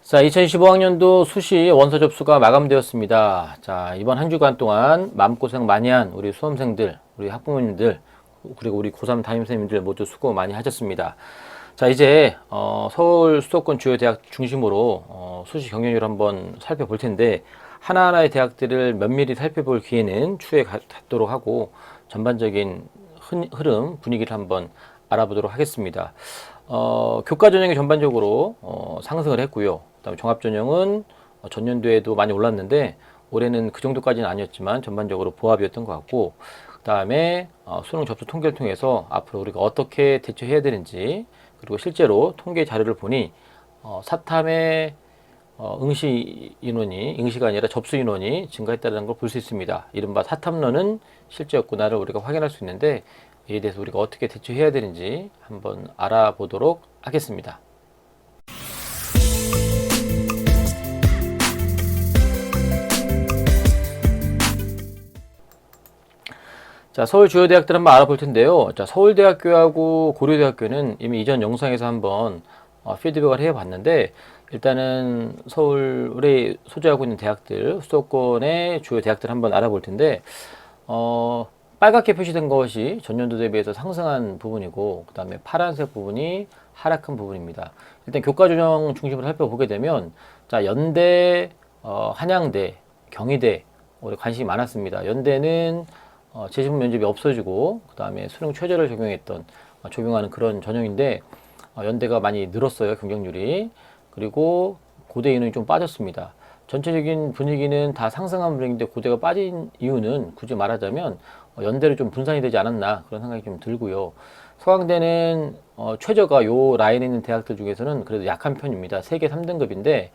자, 2025학년도 수시 원서 접수가 마감되었습니다. 자, 이번 한 주간 동안 마음고생 많이 한 우리 수험생들, 우리 학부모님들, 그리고 우리 고3 담임선생님들 모두 수고 많이 하셨습니다. 자, 이제 서울 수도권 주요 대학 중심으로 수시 경쟁률 한번 살펴볼 텐데, 하나하나의 대학들을 면밀히 살펴볼 기회는 추후에 갖도록 하고, 전반적인 흐름, 분위기를 한번 알아보도록 하겠습니다. 교과 전형이 전반적으로 상승을 했고요. 그다음에 종합 전형은 전년도에도 많이 올랐는데 올해는 그 정도까지는 아니었지만 전반적으로 보합이었던 것 같고, 그다음에 수능 접수 통계를 통해서 앞으로 우리가 어떻게 대처해야 되는지, 그리고 실제로 통계 자료를 보니 사탐의 응시가 아니라 접수 인원이 증가했다는 걸 볼 수 있습니다. 이른바 사탐론은 실제였구나를 우리가 확인할 수 있는데, 이에 대해서 우리가 어떻게 대처해야 되는지 한번 알아보도록 하겠습니다. 자, 서울 주요 대학들 한번 알아볼 텐데요. 자, 서울대학교하고 고려대학교는 이미 이전 영상에서 한번 피드백을 해봤는데, 일단은 서울에 소재하고 있는 대학들, 수도권의 주요 대학들 한번 알아볼 텐데, 빨갛게 표시된 것이 전년도 대비해서 상승한 부분이고, 그 다음에 파란색 부분이 하락한 부분입니다. 일단 교과 전형 중심으로 살펴보게 되면, 자, 연대, 한양대, 경희대, 올해 관심이 많았습니다. 연대는 재시험 면접이 없어지고, 그 다음에 수능 최저를 적용하는 그런 전형인데, 연대가 많이 늘었어요, 경쟁률이. 그리고 고대 인원이 좀 빠졌습니다. 전체적인 분위기는 다 상승한 분위기인데 고대가 빠진 이유는 굳이 말하자면 연대로 좀 분산이 되지 않았나 그런 생각이 좀 들고요. 서강대는 최저가 요 라인에 있는 대학들 중에서는 그래도 약한 편입니다. 세계 3등급인데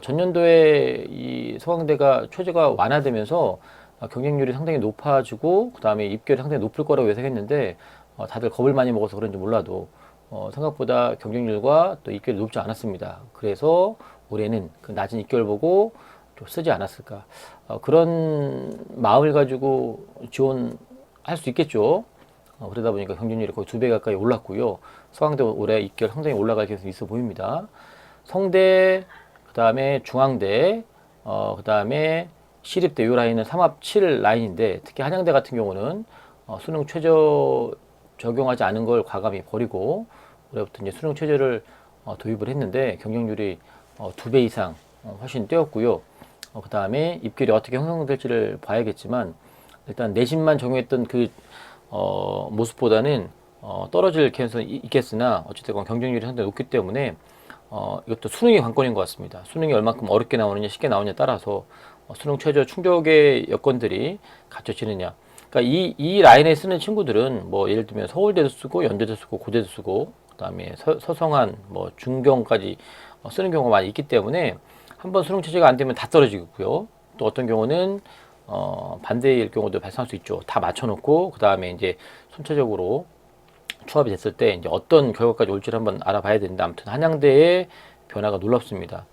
전년도에 이 서강대가 최저가 완화되면서 경쟁률이 상당히 높아지고, 그 다음에 입결이 상당히 높을 거라고 예상했는데 다들 겁을 많이 먹어서 그런지 몰라도 생각보다 경쟁률과 또 입결이 높지 않았습니다. 그래서 올해는 그 낮은 입결 보고 좀 쓰지 않았을까, 그런 마음을 가지고 지원할 수 있겠죠. 그러다 보니까 경쟁률이 거의 2배 가까이 올랐고요. 서강대 올해 입결 상당히 올라갈 가능성이 있어 보입니다. 성대, 그 다음에 중앙대, 그 다음에 시립대, 요 라인은 3합 7 라인인데, 특히 한양대 같은 경우는 수능 최저 적용하지 않은 걸 과감히 버리고 올해부터 이제 수능 최저를 도입을 했는데 경쟁률이 2배 이상 훨씬 뛰었고요. 그 다음에 입결이 어떻게 형성될지를 봐야겠지만, 일단 내신만 적용했던 그 모습보다는 떨어질 가능성이 있겠으나, 어쨌든 경쟁률이 상당히 높기 때문에 이것도 수능이 관건인 것 같습니다. 수능이 얼마큼 어렵게 나오느냐 쉽게 나오느냐에 따라서 수능 최저 충족의 여건들이 갖춰지느냐. 그러니까 이 라인에 쓰는 친구들은 뭐 예를 들면 서울대도 쓰고 연대도 쓰고 고대도 쓰고, 그다음에 서성한 뭐 중경까지 쓰는 경우가 많이 있기 때문에 한번 수능 최저가 안 되면 다 떨어지고요. 또 어떤 경우는 반대일 경우도 발생할 수 있죠. 다 맞춰놓고 그 다음에 이제 손체적으로 추합이 됐을 때 이제 어떤 결과까지 올지를 한번 알아봐야 되는데, 아무튼 한양대의 변화가 놀랍습니다.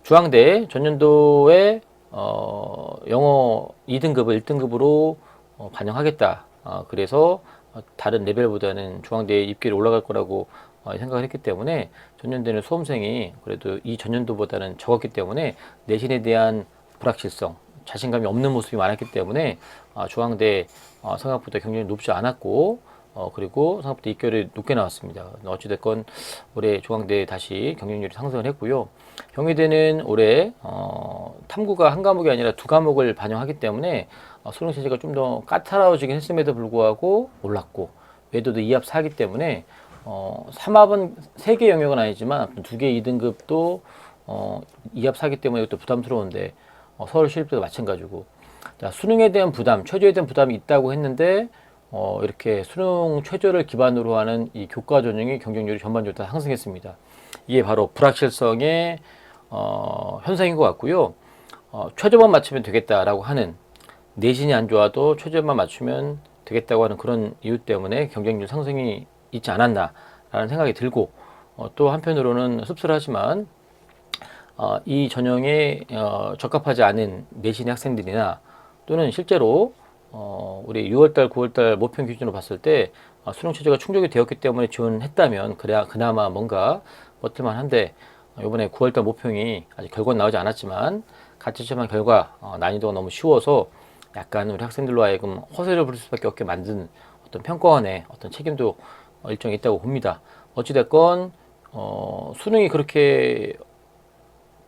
중앙대 전년도에 영어 2등급을 1등급으로 반영하겠다. 그래서 다른 레벨보다는 중앙대에 입결이 올라갈 거라고 생각을 했기 때문에, 전년도에는 수험생이 그래도 이 전년도보다는 적었기 때문에 내신에 대한 불확실성, 자신감이 없는 모습이 많았기 때문에 중앙대 생각보다 경쟁이 높지 않았고, 그리고 생각보다 입결이 높게 나왔습니다. 어찌됐건 올해 중앙대 다시 경쟁률이 상승을 했고요. 경희대는 올해 탐구가 한 과목이 아니라 2과목을 반영하기 때문에 수능 체제가 좀 더 까다로워지긴 했음에도 불구하고 올랐고, 외도도 2합 4이기 때문에 3합은 3개 영역은 아니지만 2개 2등급도 2합 4이기 때문에 이것도 부담스러운데, 서울시립대도 마찬가지고. 자, 수능에 대한 부담, 최저에 대한 부담이 있다고 했는데 이렇게 수능 최저를 기반으로 하는 이 교과 전형의 경쟁률이 전반적으로 다 상승했습니다. 이게 바로 불확실성의 현상인 것 같고요. 최저만 맞추면 되겠다라고 하는, 내신이 안 좋아도 최저만 맞추면 되겠다고 하는 그런 이유 때문에 경쟁률 상승이 있지 않았나라는 생각이 들고, 또 한편으로는 씁쓸하지만 이 전형에 적합하지 않은 내신의 학생들이나, 또는 실제로 우리 6월달, 9월달 모평 기준으로 봤을 때 수능 최저가 충족이 되었기 때문에 지원했다면 그래야 그나마 뭔가 버틸만 한데, 이번에 9월달 모평이 아직 결과는 나오지 않았지만 같이 시험한 결과 난이도가 너무 쉬워서 약간 우리 학생들로 하여금 허세를 부릴 수밖에 없게 만든 어떤 평가원의 어떤 책임도 일정이 있다고 봅니다. 어찌됐건 수능이 그렇게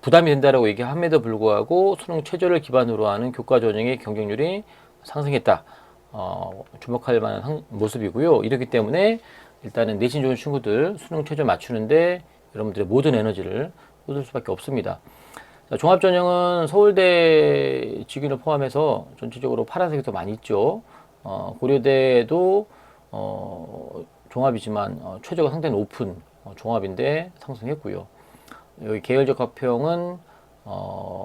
부담이 된다라고 얘기함에도 불구하고 수능 최저를 기반으로 하는 교과 전형의 경쟁률이 상승했다. 주목할 만한 모습이고요. 이렇기 때문에 일단은 내신 좋은 친구들 수능 최저 맞추는데 여러분들의 모든 에너지를 쏟을 수밖에 없습니다. 자, 종합전형은 서울대 직위를 포함해서 전체적으로 파란색이 더 많이 있죠. 고려대도 종합이지만 최저가 상당히 높은 종합인데 상승했고요. 여기 계열적 합평은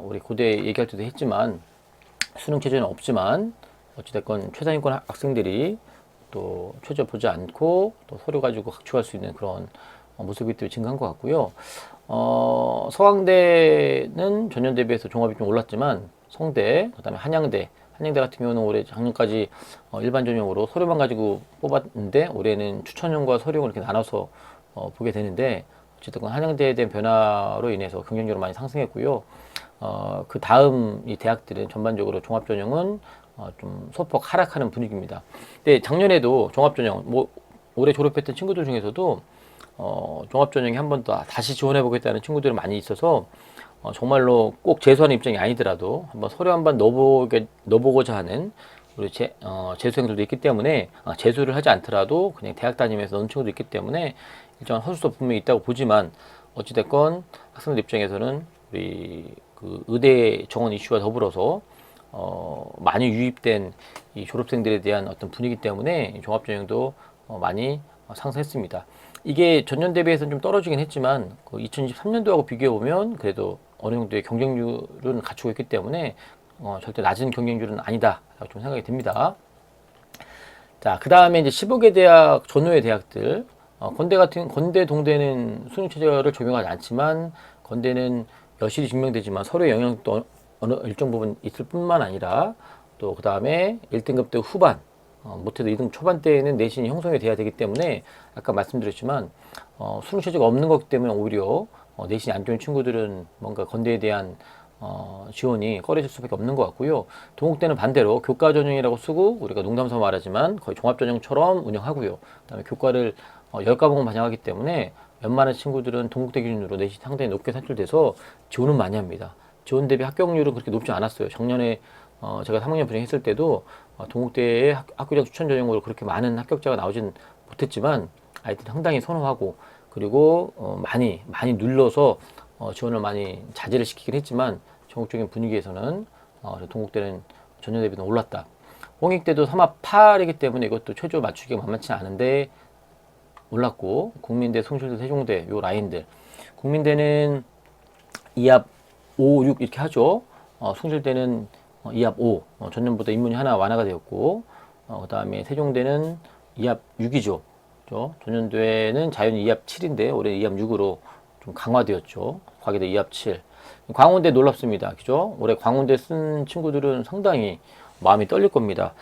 우리 고대 얘기할 때도 했지만 수능 최저는 없지만 어찌됐건 최상위권 학생들이 또 최저 보지 않고 또 서류 가지고 각축할 수 있는 그런 모습이 또 증가한 것 같고요. 서강대는 전년 대비해서 종합이 좀 올랐지만 성대, 그다음에 한양대 같은 경우는 올해 작년까지 일반 전형으로 서류만 가지고 뽑았는데 올해는 추천형과 서류형을 이렇게 나눠서 보게 되는데 어쨌든 한양대에 대한 변화로 인해서 경쟁률은 많이 상승했고요. 그 다음 이 대학들은 전반적으로 종합전형은 좀 소폭 하락하는 분위기입니다. 근데 작년에도 종합전형, 뭐 올해 졸업했던 친구들 중에서도 종합전형에 한 번 더 다시 지원해보겠다는 친구들이 많이 있어서 정말로 꼭 재수하는 입장이 아니더라도 한번 서류 한번 넣어보고자 하는 우리 재수생들도 있기 때문에 재수를 하지 않더라도 그냥 대학 다니면서 넣는 친구도 있기 때문에 일정한 허수도 분명히 있다고 보지만 어찌됐건 학생들 입장에서는 우리 그 의대 정원 이슈와 더불어서 많이 유입된 이 졸업생들에 대한 어떤 분위기 때문에 종합전형도 많이 상승했습니다. 이게 전년 대비해서는 좀 떨어지긴 했지만 그 2023년도하고 비교해 보면 그래도 어느 정도의 경쟁률은 갖추고 있기 때문에 절대 낮은 경쟁률은 아니다라고 좀 생각이 듭니다. 자, 그 다음에 이제 15개 대학 전후의 대학들 건대, 동대는 수능 최저를 적용하지 않지만 건대는 여실히 증명되지만 서로의 영향도 어느 일정 부분 있을 뿐만 아니라 또 그 다음에 1등급 때 후반 못해도 2등 초반 때에는 내신이 형성이 돼야 되기 때문에 아까 말씀드렸지만 수능 최저가 없는 거기 때문에 오히려 내신이 안 좋은 친구들은 뭔가 건대에 대한 지원이 꺼려질 수밖에 없는 것 같고요. 동국대는 반대로 교과 전형이라고 쓰고 우리가 농담삼아 말하지만 거의 종합 전형처럼 운영하고요. 그다음에 교과를 10과목을 반영하기 때문에 웬만한 친구들은 동국대 기준으로 내신이 상당히 높게 산출돼서 지원은 많이 합니다. 지원 대비 합격률은 그렇게 높지 않았어요. 작년에 제가 3학년 분양했을 때도 동국대의 학교장 추천 전형으로 그렇게 많은 합격자가 나오진 못했지만 아이들이 상당히 선호하고 그리고 많이 눌러서 지원을 많이 자제를 시키긴 했지만 전국적인 분위기에서는 동국대는 전년 대비는 올랐다. 홍익대도 3합 8이기 때문에 이것도 최저 맞추기가 만만치 않은데 올랐고 국민대, 숭실대, 세종대 요 라인들 국민대는 2합 5, 6 이렇게 하죠. 숭실대는 2합 5 전년보다 인문이 하나 완화가 되었고 그 다음에 세종대는 2합 6이죠. 전년도에는 자연히 2합 7인데 올해 2합 6으로 좀 강화되었죠. 과기대 2합 7. 광운대 놀랍습니다. 그죠? 올해 광운대 쓴 친구들은 상당히 마음이 떨릴 겁니다.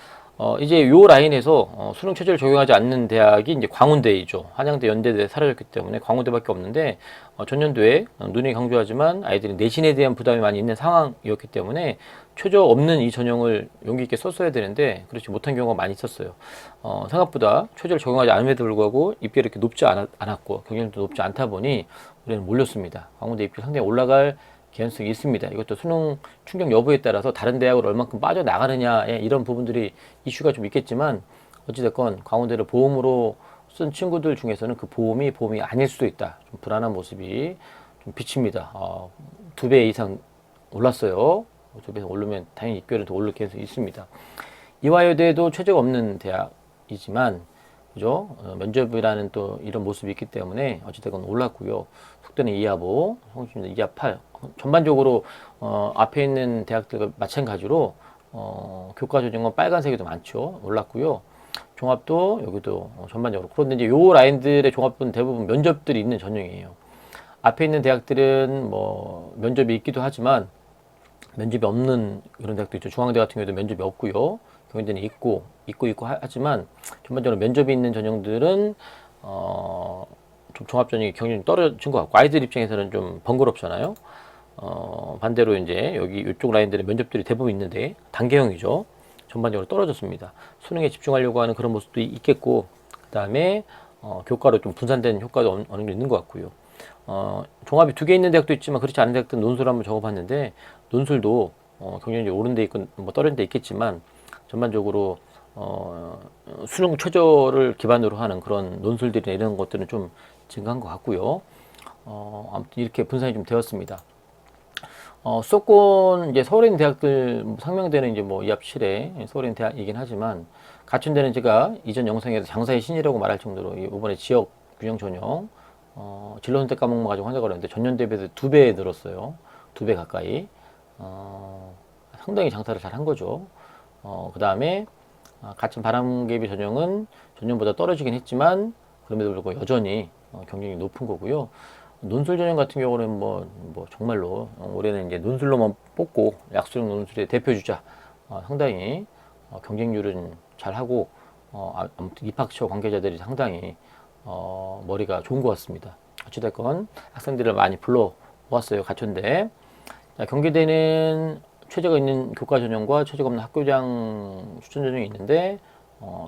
이제 요 라인에서 수능 최저를 적용하지 않는 대학이 이제 광운대이죠. 한양대, 연대대 사라졌기 때문에 광운대밖에 없는데 전년도에 눈이 강조하지만 아이들이 내신에 대한 부담이 많이 있는 상황이었기 때문에 최저 없는 이 전형을 용기 있게 썼어야 되는데 그렇지 못한 경우가 많이 있었어요. 생각보다 최저를 적용하지 않음에도 불구하고 입결이 이렇게 높지 않았고 경쟁률도 높지 않다 보니 우리는 몰렸습니다. 광운대 입결 상당히 올라갈 개연성이 있습니다. 이것도 수능 충격 여부에 따라서 다른 대학으로 얼만큼 빠져나가느냐에 이런 부분들이 이슈가 좀 있겠지만 어찌됐건 광운대를 보험으로 쓴 친구들 중에서는 그 보험이 아닐 수도 있다. 좀 불안한 모습이 좀 비칩니다. 2배 이상 올랐어요. 2배 이상 오르면 당연히 입결은 더 오를 개연성이 있습니다. 이화여대도 최저가 없는 대학이지만 그죠? 면접이라는 또 이런 모습이 있기 때문에 어찌됐건 올랐고요. 속대는 2합 5, 성신대 2합 8. 전반적으로 앞에 있는 대학들과 마찬가지로 교과 전형은 빨간색이 더 많죠. 올랐고요. 종합도 여기도 전반적으로. 그런데 이제 요 라인들의 종합은 대부분 면접들이 있는 전형이에요. 앞에 있는 대학들은 뭐 면접이 있기도 하지만 면접이 없는 그런 대학도 있죠. 중앙대 같은 경우도 면접이 없고요. 경희대는 있고 하지만 전반적으로 면접이 있는 전형들은 좀 종합전형이 경쟁이 떨어진 것 같고 아이들 입장에서는 좀 번거롭잖아요. 반대로 이제 여기 이쪽 라인들의 면접들이 대부분 있는데 단계형이죠. 전반적으로 떨어졌습니다. 수능에 집중하려고 하는 그런 모습도 있겠고 그 다음에 교과로 좀 분산된 효과도 어느 정도 있는 것 같고요. 종합이 두 개 있는 대학도 있지만 그렇지 않은 대학들은 논술 한번 적어봤는데 논술도 경쟁률이 오른 데 있고 뭐 떨어진 데 있겠지만 전반적으로 수능 최저를 기반으로 하는 그런 논술들이나 이런 것들은 좀 증가한 것 같고요. 아무튼 이렇게 분산이 좀 되었습니다. 수도권 이제 서울에 있는 대학들 상명대는 이제 뭐 이합실에 서울에 있는 대학이긴 하지만 가천대는 제가 이전 영상에서 장사의 신이라고 말할 정도로 이번에 지역 균형 전형 진로 선택 과목만 가지고 환자가 그랬는데 전년 대비해서 2배 늘었어요. 2배 가까이. 상당히 장사를 잘 한 거죠. 그 다음에 가천 바람개비 전형은 전년보다 떨어지긴 했지만 그럼에도 불구하고 여전히 경쟁이 높은 거고요. 논술 전형 같은 경우는 뭐 정말로 올해는 이제 논술로만 뽑고 약수형 논술의 대표 주자 상당히 경쟁률은 잘하고 아무튼 입학처 관계자들이 상당히 머리가 좋은 것 같습니다. 어찌됐건 학생들을 많이 불러 모았어요. 가천대. 자, 경기대는 최저가 있는 교과 전형과 최저가 없는 학교장 추천 전형이 있는데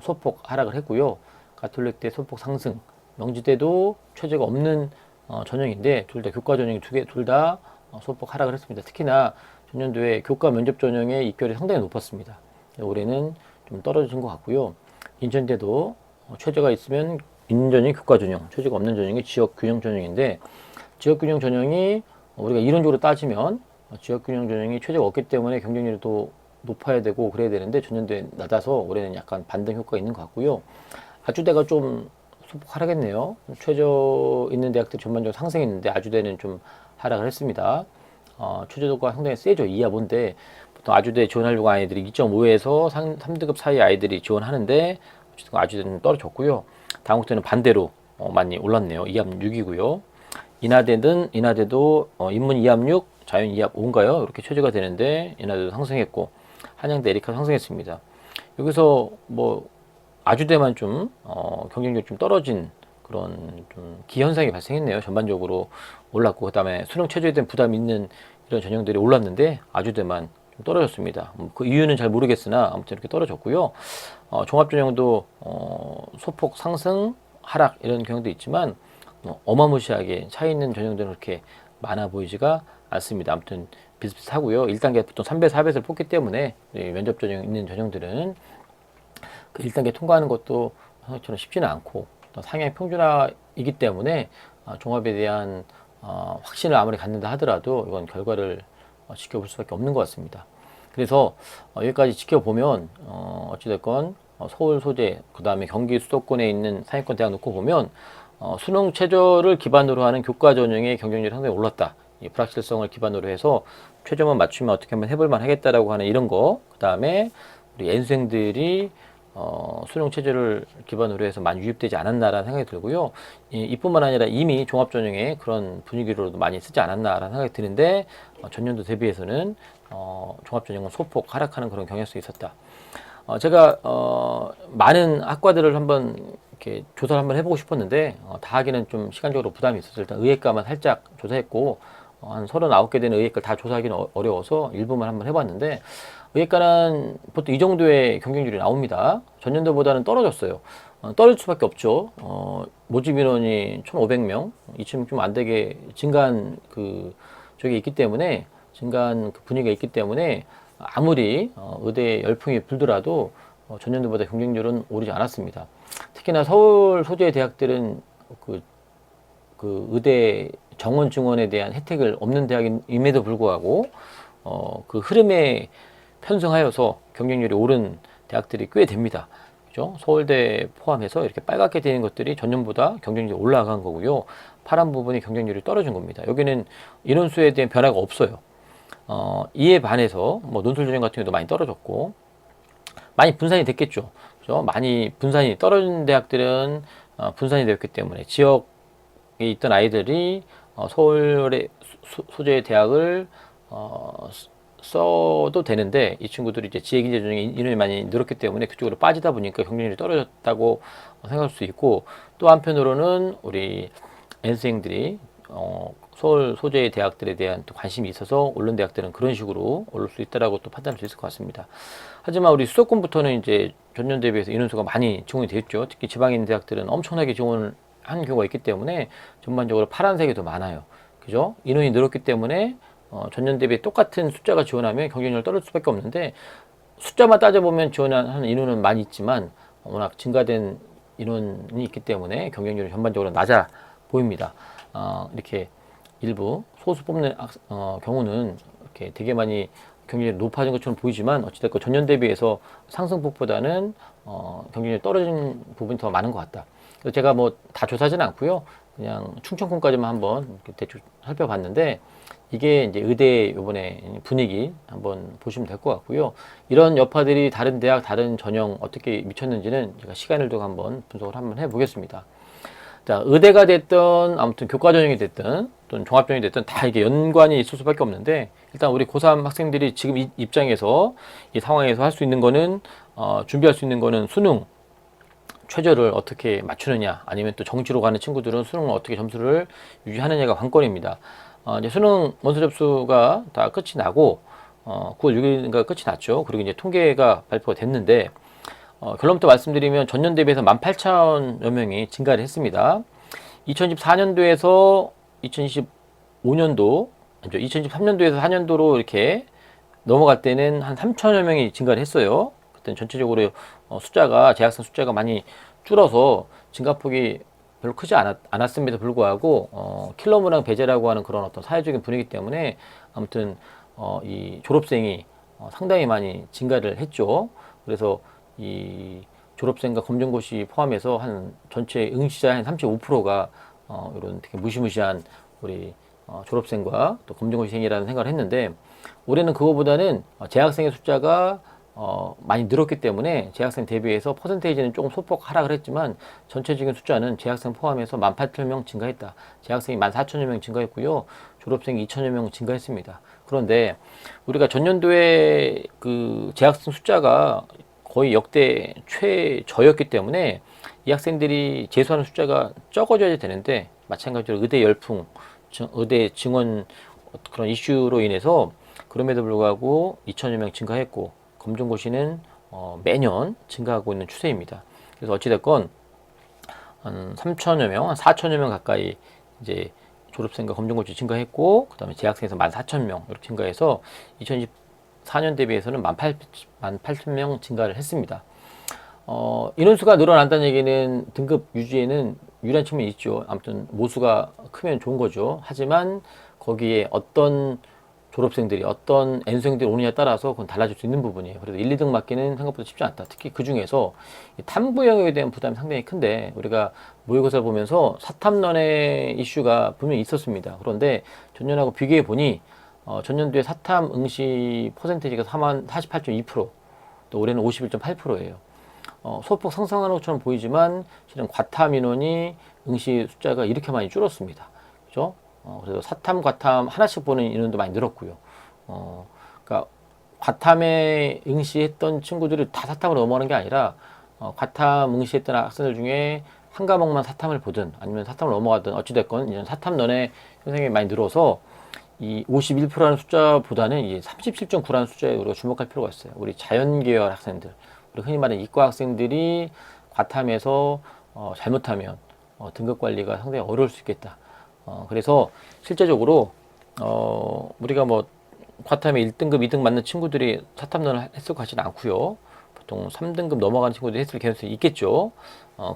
소폭 하락을 했고요. 가톨릭대 소폭 상승, 명지대도 최저가 없는 전형인데 둘 다 교과 전형이 둘 다 소폭 하락을 했습니다. 특히나 전년도에 교과 면접 전형의 입결이 상당히 높았습니다. 올해는 좀 떨어진 것 같고요. 인천대도 최저가 있으면 있는 전형이 교과 전형, 최저가 없는 전형이 지역 균형 전형인데 지역 균형 전형이 우리가 이론적으로 따지면 지역 균형 전형이 최저가 없기 때문에 경쟁률이 또 높아야 되고 그래야 되는데 전년도에 낮아서 올해는 약간 반등 효과가 있는 것 같고요. 아주대가 좀 소폭 하락했네요. 최저 있는 대학들 전반적으로 상승했는데 아주대는 좀 하락을 했습니다. 최저도가 상당히 세죠. 이하 본데 보통 아주대 지원하려고 하는 아이들이 2.5에서 3등급 사이 아이들이 지원하는데 아주대는 떨어졌고요. 다음국대는 반대로 많이 올랐네요. 2합 6이고요. 인하대도 인문 2합 6, 자연 2합 5인가요? 이렇게 최저가 되는데 인하대도 상승했고 한양대 에리카 상승했습니다. 여기서 뭐 아주대만 좀 경쟁력이 좀 떨어진 그런 좀 기현상이 발생했네요. 전반적으로 올랐고 그다음에 수능 최저에 대한 부담이 있는 이런 전형들이 올랐는데 아주대만 좀 떨어졌습니다. 그 이유는 잘 모르겠으나 아무튼 이렇게 떨어졌고요. 종합전형도 소폭 상승, 하락 이런 경향도 있지만 어마무시하게 차이 있는 전형들은 그렇게 많아 보이지가 않습니다. 아무튼 비슷비슷하고요. 1단계 보통 3배, 4배를 뽑기 때문에 면접 전형 있는 전형들은 그 1단계 통과하는 것도 생각처럼 쉽지는 않고 또 상향 평준화이기 때문에 종합에 대한 확신을 아무리 갖는다 하더라도 이건 결과를 지켜볼 수밖에 없는 것 같습니다. 그래서 여기까지 지켜보면 어찌됐건 서울 소재 그 다음에 경기 수도권에 있는 상위권 대학 놓고 보면 수능 최저를 기반으로 하는 교과 전형의 경쟁률이 상당히 올랐다. 이 불확실성을 기반으로 해서 최저만 맞추면 어떻게 하면 해볼만 하겠다라고 하는 이런 거. 그 다음에 우리 N생들이 수능 체제를 기반으로 해서 많이 유입되지 않았나라는 생각이 들고요. 이뿐만 아니라 이미 종합전형에 그런 분위기로도 많이 쓰지 않았나라는 생각이 드는데 전년도 대비해서는 종합전형은 소폭 하락하는 그런 경향성이 있었다. 제가 많은 학과들을 한번 이렇게 조사를 한번 해보고 싶었는데 다 하기는 좀 시간적으로 부담이 있어서 일단 의예과만 살짝 조사했고 한 39개 되는 의예과를 다 조사하기는 어려워서 일부만 한번 해봤는데 의예과는 보통 이 정도의 경쟁률이 나옵니다. 전년도보다는 떨어졌어요. 떨어질 수밖에 없죠. 모집 인원이 1,500명, 이쯤 좀 안 되게 증가한 저게 있기 때문에 증가한 그 분위기가 있기 때문에 아무리 의대 열풍이 불더라도 전년도보다 경쟁률은 오르지 않았습니다. 특히나 서울 소재 대학들은 그 의대 정원 증원에 대한 혜택을 없는 대학임에도 불구하고 그 흐름에 편승하여서 경쟁률이 오른 대학들이 꽤 됩니다. 그죠? 서울대 포함해서 이렇게 빨갛게 되는 것들이 전년보다 경쟁률이 올라간 거고요. 파란 부분이 경쟁률이 떨어진 겁니다. 여기는 인원수에 대한 변화가 없어요. 이에 반해서 뭐 논술 전형 같은 경우도 많이 떨어졌고 많이 분산이 됐겠죠. 그죠? 많이 분산이 떨어진 대학들은 분산이 되었기 때문에 지역에 있던 아이들이 서울의 소재 대학을 써도 되는데 이 친구들이 이제 지역인재 전형에 인원이 많이 늘었기 때문에 그쪽으로 빠지다 보니까 경쟁률이 떨어졌다고 생각할 수 있고 또 한편으로는 우리 N생들이 서울 소재의 대학들에 대한 또 관심이 있어서 오른 대학들은 그런 식으로 오를 수 있다라고 또 판단할 수 있을 것 같습니다. 하지만 우리 수도권부터는 이제 전년 대비해서 인원수가 많이 지원이 됐죠. 특히 지방에 있는 대학들은 엄청나게 지원을 한 경우가 있기 때문에 전반적으로 파란색이 더 많아요. 그죠? 인원이 늘었기 때문에 전년 대비 똑같은 숫자가 지원하면 경쟁률 떨어질 수밖에 없는데 숫자만 따져보면 지원하는 인원은 많이 있지만 워낙 증가된 인원이 있기 때문에 경쟁률은 전반적으로 낮아 보입니다. 이렇게 일부 소수 뽑는 경우는 이렇게 되게 많이 경쟁률이 높아진 것처럼 보이지만 어찌됐건 전년 대비해서 상승폭보다는 경쟁률이 떨어진 부분이 더 많은 것 같다. 그래서 제가 뭐 다 조사하지는 않고요. 그냥 충청권까지만 한번 대충 살펴봤는데 이게 이제 의대 요번에 분위기 한번 보시면 될 것 같고요. 이런 여파들이 다른 대학, 다른 전형 어떻게 미쳤는지는 제가 시간을 두고 한번 분석을 한번 해보겠습니다. 자, 의대가 됐든 아무튼 교과 전형이 됐든 또는 종합 전형이 됐든 다 이게 연관이 있을 수밖에 없는데 일단 우리 고3 학생들이 지금 이 입장에서 이 상황에서 할 수 있는 거는 준비할 수 있는 거는 수능 최저를 어떻게 맞추느냐 아니면 또 정시로 가는 친구들은 수능을 어떻게 점수를 유지하느냐가 관건입니다. 이제 수능 원서 접수가 다 끝이 나고 9월 6일인가 끝이 났죠. 그리고 이제 통계가 발표가 됐는데 결론부터 말씀드리면 전년 대비해서 18,000여 명이 증가를 했습니다. 2014년도에서 2025년도, 2023년도에서 4년도로 이렇게 넘어갈 때는 한 3,000여 명이 증가를 했어요. 그때는 전체적으로 숫자가, 재학생 숫자가 많이 줄어서 증가폭이 별로 크지 않았음에도 불구하고 킬러무랑 배제라고 하는 그런 어떤 사회적인 분위기 때문에 아무튼 이 졸업생이 상당히 많이 증가를 했죠. 그래서 이 졸업생과 검정고시 포함해서 한 전체 응시자의 한 35%가 이런 되게 무시무시한 우리 졸업생과 또 검정고시생이라는 생각을 했는데 올해는 그거보다는 재학생의 숫자가 많이 늘었기 때문에 재학생 대비해서 퍼센테이지는 조금 소폭 하락을 했지만 전체적인 숫자는 재학생 포함해서 18,000명 증가했다. 재학생이 14,000여 명 증가했고요. 졸업생이 2,000여 명 증가했습니다. 그런데 우리가 전년도에 그 재학생 숫자가 거의 역대 최저였기 때문에 이 학생들이 재수하는 숫자가 적어져야 되는데 마찬가지로 의대 열풍, 의대 증원 그런 이슈로 인해서 그럼에도 불구하고 2,000여 명 증가했고 검정고시는 매년 증가하고 있는 추세입니다. 그래서 어찌됐건 한 3,000여 명, 한 4,000여 명 가까이 이제 졸업생과 검정고시 증가했고 그 다음에 재학생에서 14,000명 이렇게 증가해서 2024년 대비해서는 18,000명 증가를 했습니다. 인원수가 늘어난다는 얘기는 등급 유지에는 유리한 측면이 있죠. 아무튼 모수가 크면 좋은 거죠. 하지만 거기에 어떤 졸업생들이 어떤 N수생들이 오느냐에 따라서 그건 달라질 수 있는 부분이에요. 그래서 1, 2등 맞기는 생각보다 쉽지 않다. 특히 그 중에서 탐구 영역에 대한 부담이 상당히 큰데 우리가 모의고사 보면서 사탐론의 이슈가 분명히 있었습니다. 그런데 전년하고 비교해 보니 전년도에 사탐 응시 퍼센테이지가 48.2%, 또 올해는 51.8%예요. 소폭 상승하는 것처럼 보이지만 실은 과탐 인원이 응시 숫자가 이렇게 많이 줄었습니다. 그죠? 그래서 사탐, 과탐 하나씩 보는 인원도 많이 늘었고요. 그러니까 과탐에 응시했던 친구들이 다 사탐으로 넘어가는 게 아니라 과탐 응시했던 학생들 중에 한 과목만 사탐을 보든 아니면 사탐을 넘어가든 어찌됐건 이제 사탐론의 현상이 많이 늘어서 이 51%라는 숫자보다는 이 37.9라는 숫자에 우리가 주목할 필요가 있어요. 우리 자연계열 학생들, 우리 흔히 말하는 이과 학생들이 과탐에서 잘못하면 등급 관리가 상당히 어려울 수 있겠다. 그래서 실제적으로 우리가 뭐 과탐에 1등급, 2등 맞는 친구들이 사탐론을 했을 것 같지는 않고요. 보통 3등급 넘어가는 친구들이 했을 가능성이 있겠죠.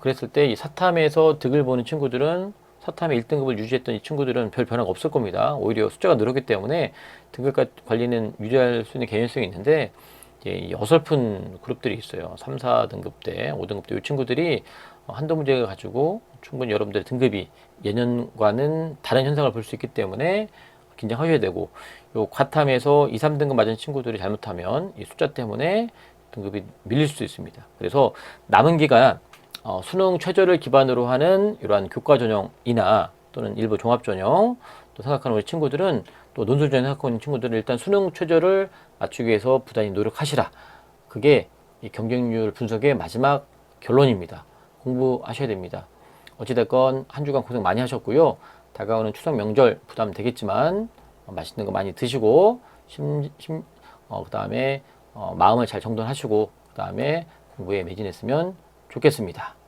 그랬을 때 이 사탐에서 득을 보는 친구들은 사탐에 1등급을 유지했던 이 친구들은 별 변화가 없을 겁니다. 오히려 숫자가 늘었기 때문에 등급 관리는 유지할 수 있는 개연성이 있는데 이제 어설픈 그룹들이 있어요. 3, 4등급 대, 5등급 대 이 친구들이 한두 문제를 가지고 충분히 여러분들의 등급이 예년과는 다른 현상을 볼 수 있기 때문에 긴장하셔야 되고 요 과탐에서 2, 3등급 맞은 친구들이 잘못하면 이 숫자 때문에 등급이 밀릴 수 있습니다. 그래서 남은 기간 수능 최저를 기반으로 하는 이러한 교과 전형이나 또는 일부 종합 전형 또 생각하는 우리 친구들은 또 논술 전형 생각하는 친구들은 일단 수능 최저를 맞추기 위해서 부단히 노력하시라. 그게 이 경쟁률 분석의 마지막 결론입니다. 공부하셔야 됩니다. 어찌됐건 한 주간 고생 많이 하셨고요. 다가오는 추석 명절 부담 되겠지만 맛있는 거 많이 드시고 그다음에 마음을 잘 정돈하시고 그다음에 공부에 매진했으면 좋겠습니다.